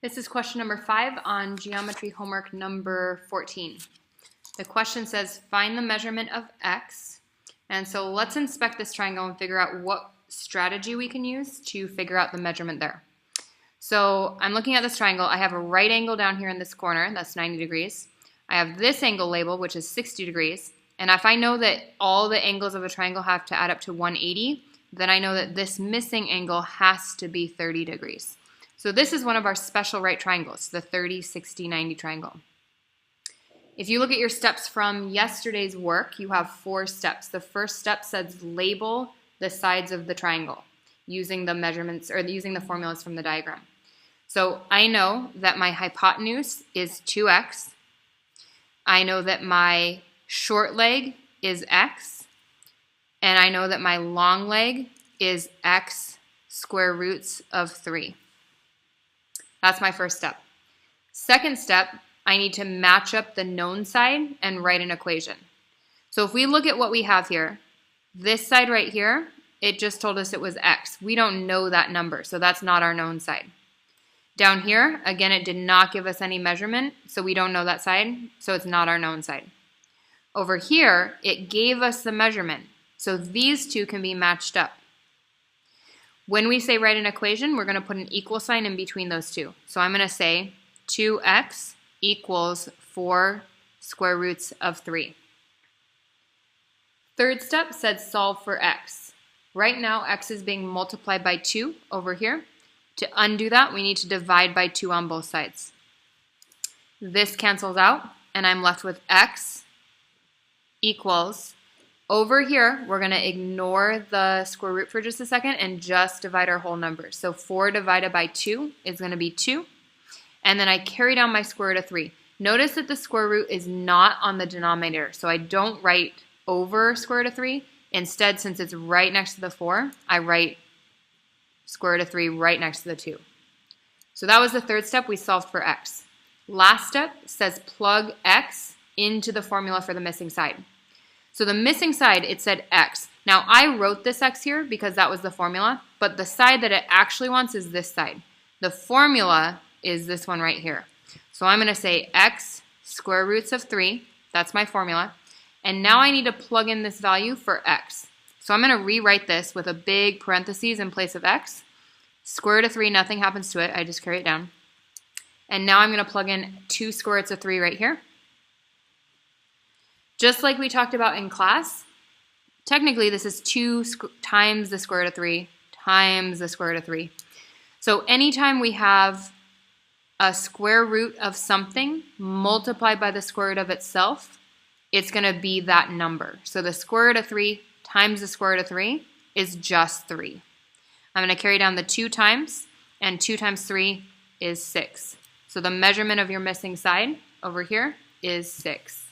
This is question number 5 on geometry homework number 14. The question says, find the measurement of x. And so let's inspect this triangle and figure out what strategy we can use to figure out the measurement there. So I'm looking at this triangle. I have a right angle down here in this corner, that's 90 degrees. I have this angle labeled, which is 60 degrees. And if I know that all the angles of a triangle have to add up to 180, then I know that this missing angle has to be 30 degrees. So this is one of our special right triangles, the 30, 60, 90 triangle. If you look at your steps from yesterday's work, you have 4 steps. The first step says label the sides of the triangle using the measurements or using the formulas from the diagram. So I know that my hypotenuse is 2x. I know that my short leg is x. And I know that my long leg is x square roots of 3. That's my first step. Second step, I need to match up the known side and write an equation. So if we look at what we have here, this side right here, it just told us it was x. We don't know that number, so that's not our known side. Down here, again, it did not give us any measurement, so we don't know that side, so it's not our known side. Over here, it gave us the measurement, so these two can be matched up. When we say write an equation, we're going to put an equal sign in between those two. So I'm going to say 2x equals 4 square roots of 3. Third step said solve for x. Right now, x is being multiplied by 2 over here. To undo that, we need to divide by 2 on both sides. This cancels out, and I'm left with x equals, over here, we're going to ignore the square root for just a second and just divide our whole number. So 4 divided by 2 is going to be 2. And then I carry down my square root of 3. Notice that the square root is not on the denominator, so I don't write over square root of 3. Instead, since it's right next to the 4, I write square root of 3 right next to the 2. So that was the third step. We solved for x. Last step says plug x into the formula for the missing side. So the missing side, it said x. Now I wrote this x here because that was the formula, but the side that it actually wants is this side. The formula is this one right here. So I'm going to say x square roots of 3, that's my formula, and now I need to plug in this value for x. So I'm going to rewrite this with a big parentheses in place of x. Square root of 3, nothing happens to it, I just carry it down. And now I'm going to plug in 2 square roots of 3 right here. Just like we talked about in class, technically this is 2 times the square root of 3 times the square root of 3. So anytime we have a square root of something multiplied by the square root of itself, it's going to be that number. So the square root of 3 times the square root of 3 is just 3. I'm going to carry down the 2 times, and 2 times 3 is 6. So the measurement of your missing side over here is 6.